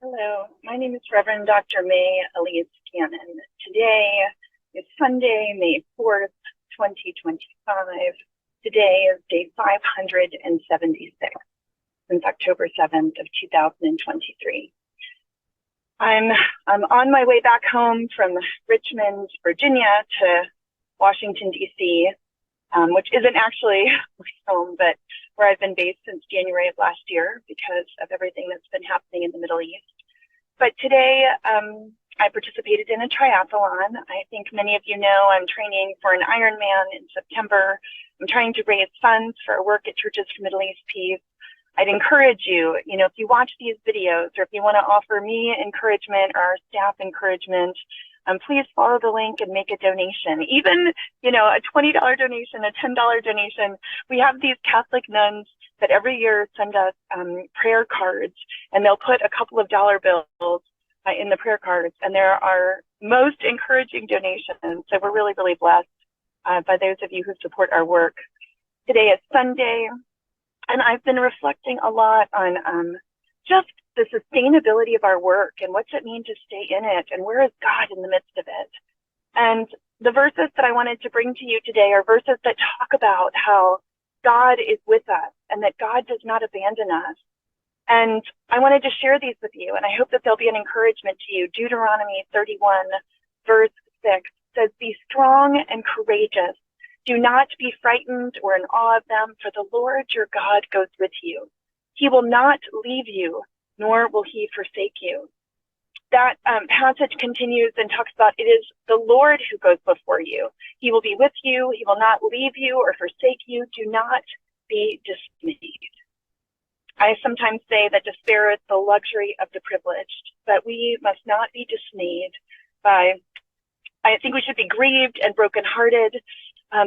Hello, my name is Reverend Dr. May Elise Cannon. Today is Sunday, May 4th, 2025. Today is day 576 since October 7th of 2023. I'm on my way back home from Richmond, Virginia to Washington, D.C., which isn't actually my home, but where I've been based since January of last year because of everything that's been happening in the Middle East. But today, I participated in a triathlon. I think many of you know I'm training for an Ironman in September. I'm trying to raise funds for work at Churches for Middle East Peace. I'd encourage you, if you watch these videos or if you want to offer me encouragement or our staff encouragement, please follow the link and make a donation. Even, a $20 donation, a $10 donation. We have these Catholic nuns that every year send us prayer cards, and they'll put a couple of dollar bills in the prayer cards, and there are most encouraging donations. So we're really, really blessed by those of you who support our work. Today is Sunday, and I've been reflecting a lot on just the sustainability of our work and what's it mean to stay in it, and where is God in the midst of it. And the verses that I wanted to bring to you today are verses that talk about how God is with us and that God does not abandon us. And I wanted to share these with you, and I hope that they'll be an encouragement to you. Deuteronomy 31, verse 6 says, "Be strong and courageous. Do not be frightened or in awe of them, for the Lord your God goes with you. He will not leave you, nor will he forsake you." That passage continues and talks about it is the Lord who goes before you. He will be with you. He will not leave you or forsake you. Do not be dismayed. I sometimes say that despair is the luxury of the privileged, but we must not be dismayed by, I think we should be grieved and brokenhearted,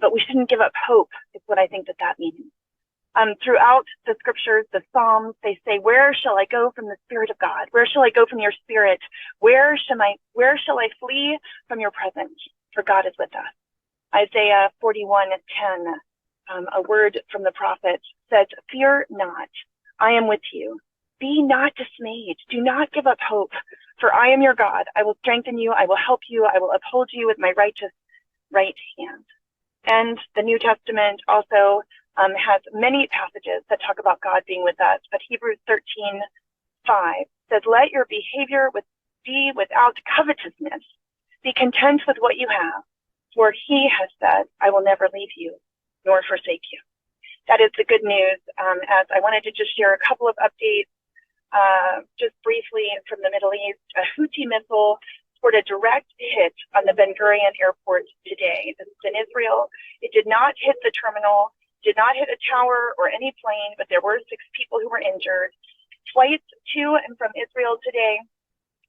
but we shouldn't give up hope is what I think that means. Throughout the scriptures, the Psalms, they say, "Where shall I go from the Spirit of God? Where shall I go from your Spirit? Where shall I flee from your presence? For God is with us." Isaiah 41:10, a word from the prophet, says, "Fear not, I am with you. Be not dismayed. Do not give up hope, for I am your God. I will strengthen you. I will help you. I will uphold you with my righteous right hand." And the New Testament also has many passages that talk about God being with us, but Hebrews 13:5 says, "Let your behavior be without covetousness. Be content with what you have, for he has said, I will never leave you nor forsake you." That is the good news, as I wanted to just share a couple of updates just briefly from the Middle East. A Houthi missile scored a direct hit on the Ben Gurion airport today. This is in Israel. It did not hit the terminal, did not hit a tower or any plane, but there were 6 people who were injured. Flights to and from Israel today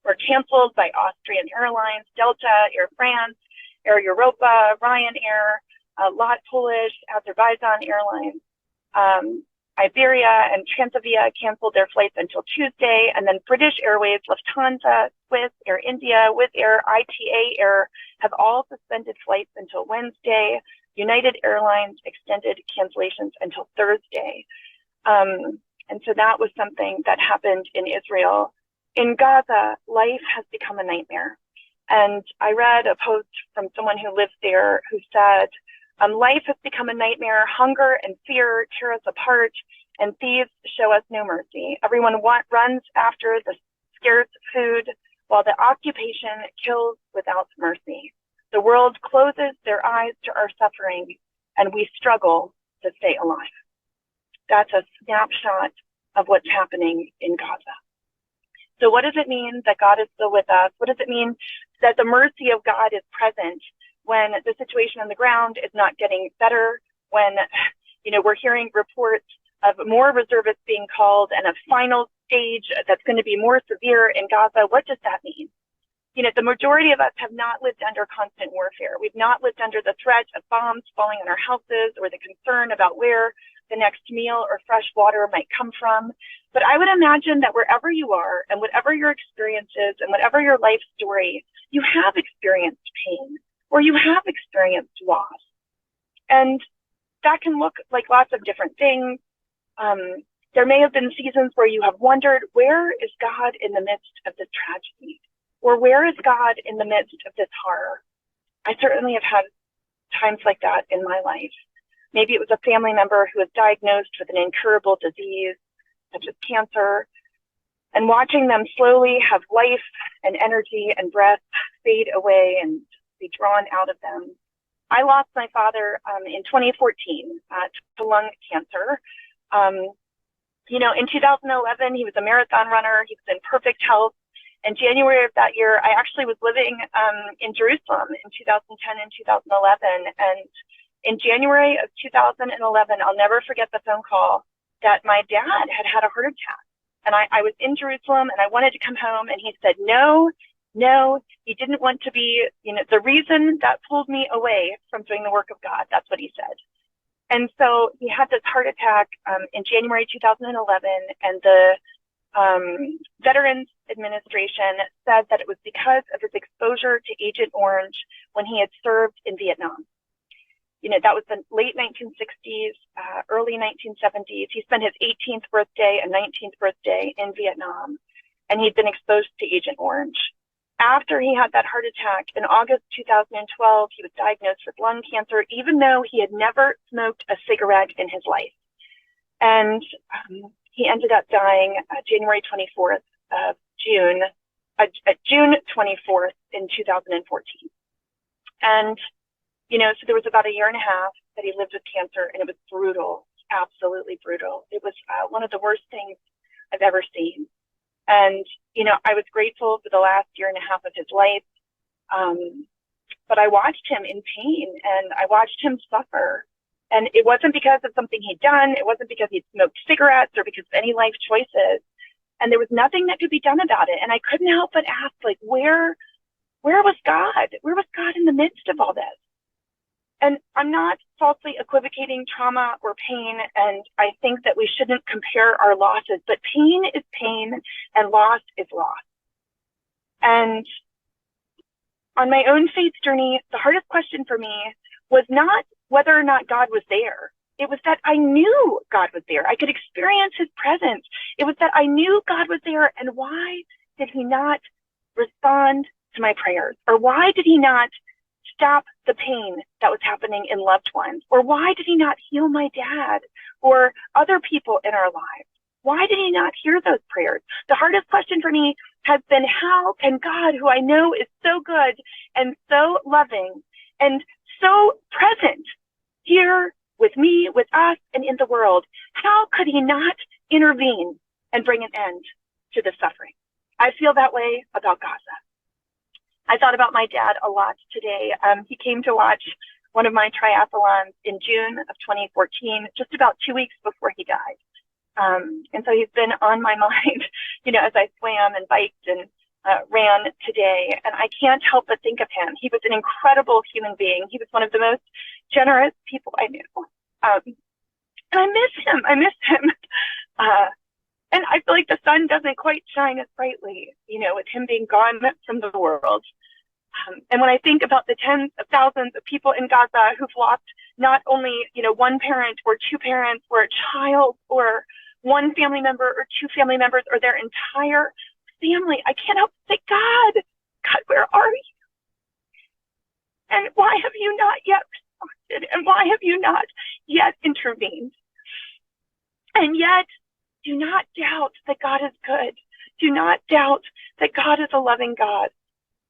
were canceled by Austrian Airlines, Delta, Air France, Air Europa, Ryanair, LOT Polish, Azerbaijan Airlines, Iberia and Transavia canceled their flights until Tuesday, and then British Airways, Lufthansa, Swiss, Air India, Wizz Air, ITA Air have all suspended flights until Wednesday. United Airlines extended cancellations until Thursday. And so that was something that happened in Israel. In Gaza, life has become a nightmare. And I read a post from someone who lives there who said, life has become a nightmare. Hunger and fear tear us apart, and thieves show us no mercy. Everyone runs after the scarce food, while the occupation kills without mercy. The world closes their eyes to our suffering, and we struggle to stay alive. That's a snapshot of what's happening in Gaza. So what does it mean that God is still with us? What does it mean that the mercy of God is present when the situation on the ground is not getting better, when we're hearing reports of more reservists being called and a final stage that's going to be more severe in Gaza? What does that mean? The majority of us have not lived under constant warfare. We've not lived under the threat of bombs falling on our houses or the concern about where the next meal or fresh water might come from. But I would imagine that wherever you are and whatever your experience is and whatever your life story, you have experienced pain or you have experienced loss. And that can look like lots of different things. There may have been seasons where you have wondered, where is God in the midst of this tragedy? Or where is God in the midst of this horror? I certainly have had times like that in my life. Maybe it was a family member who was diagnosed with an incurable disease, such as cancer, and watching them slowly have life and energy and breath fade away and be drawn out of them. I lost my father in 2014 to lung cancer. In 2011, he was a marathon runner. He was in perfect health. In January of that year, I actually was living in Jerusalem in 2010 and 2011. And in January of 2011, I'll never forget the phone call that my dad had a heart attack. And I was in Jerusalem and I wanted to come home, and he said, no, he didn't want to be, the reason that pulled me away from doing the work of God. That's what he said. And so he had this heart attack in January 2011, and the Veterans Administration said that it was because of his exposure to Agent Orange when he had served in Vietnam. That was the late 1960s, early 1970s. He spent his 18th birthday and 19th birthday in Vietnam, and he'd been exposed to Agent Orange. After he had that heart attack in August 2012, he was diagnosed with lung cancer, even though he had never smoked a cigarette in his life. And he ended up dying January 24th of June 24th in 2014. And so there was about a year and a half that he lived with cancer, and it was brutal, absolutely brutal. It was one of the worst things I've ever seen. And, I was grateful for the last year and a half of his life. But I watched him in pain, and I watched him suffer. And it wasn't because of something he'd done. It wasn't because he'd smoked cigarettes or because of any life choices. And there was nothing that could be done about it. And I couldn't help but ask, where was God? Where was God in the midst of all this? And I'm not falsely equivocating trauma or pain, and I think that we shouldn't compare our losses, but pain is pain and loss is loss. And on my own faith journey, the hardest question for me was not whether or not God was there. It was that I knew God was there. I could experience his presence. It was that I knew God was there, and why did he not respond to my prayers? Or why did he not stop the pain that was happening in loved ones? Or why did he not heal my dad or other people in our lives? Why did he not hear those prayers? The hardest question for me has been, how can God, who I know is so good and so loving and so present here with me, with us, and in the world, how could he not intervene and bring an end to the suffering? I feel that way about Gaza. I thought about my dad a lot today. He came to watch one of my triathlons in June of 2014, just about 2 weeks before he died. And so he's been on my mind, as I swam and biked and ran today. And I can't help but think of him. He was an incredible human being. He was one of the most generous people I knew. And I miss him. And I feel like the sun doesn't quite shine as brightly, with him being gone from the world. And when I think about the tens of thousands of people in Gaza who've lost not only, one parent or two parents or a child or one family member or two family members or their entire family, I can't help but say, God, where are you? And why have you not yet responded? And why have you not yet intervened? And yet, do not doubt that God is good. Do not doubt that God is a loving God.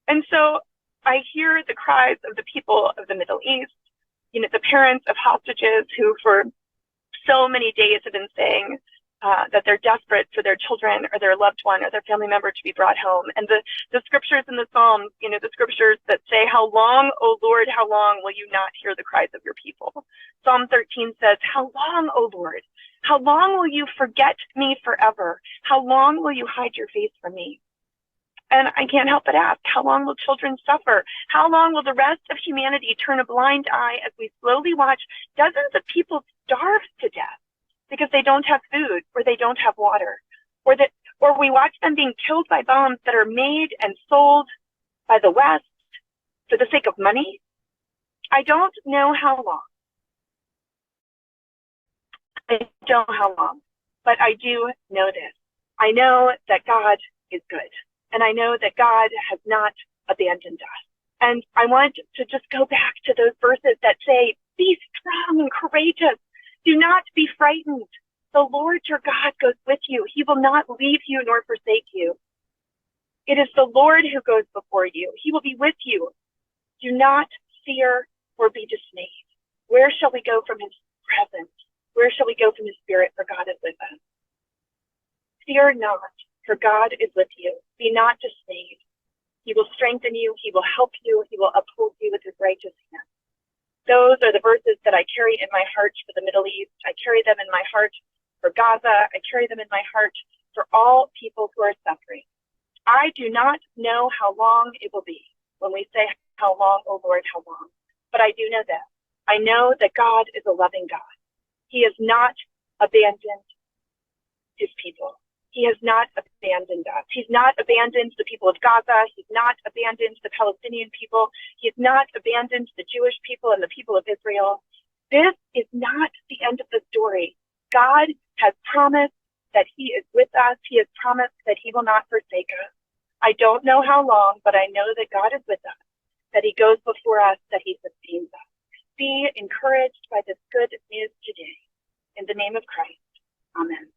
And so I hear the cries of the people of the Middle East, the parents of hostages who for so many days have been saying that they're desperate for their children or their loved one or their family member to be brought home. And the scriptures in the Psalms, the scriptures that say, how long, O Lord, how long will you not hear the cries of your people? Psalm 13 says, how long, O Lord? How long will you forget me forever? How long will you hide your face from me? And I can't help but ask, how long will children suffer? How long will the rest of humanity turn a blind eye as we slowly watch dozens of people starve to death because they don't have food or they don't have water? Or we watch them being killed by bombs that are made and sold by the West for the sake of money? I don't know how long. I don't know how long. But I do know this. I know that God is good. And I know that God has not abandoned us. And I want to just go back to those verses that say, be strong and courageous. Do not be frightened. The Lord your God goes with you. He will not leave you nor forsake you. It is the Lord who goes before you. He will be with you. Do not fear or be dismayed. Where shall we go from his presence? Where shall we go from his spirit? For God is with us. Fear not, for God is with you. Be not dismayed. He will strengthen you. He will help you. He will uphold you with his righteous hand. Those are the verses that I carry in my heart for the Middle East. I carry them in my heart for Gaza. I carry them in my heart for all people who are suffering. I do not know how long it will be when we say, how long, O Lord, how long? But I do know this. I know that God is a loving God. He has not abandoned his people. He has not abandoned us. He's not abandoned the people of Gaza. He's not abandoned the Palestinian people. He has not abandoned the Jewish people and the people of Israel. This is not the end of the story. God has promised that he is with us. He has promised that he will not forsake us. I don't know how long, but I know that God is with us, that he goes before us, that he sustains us. Be encouraged by this good news today. In the name of Christ, amen.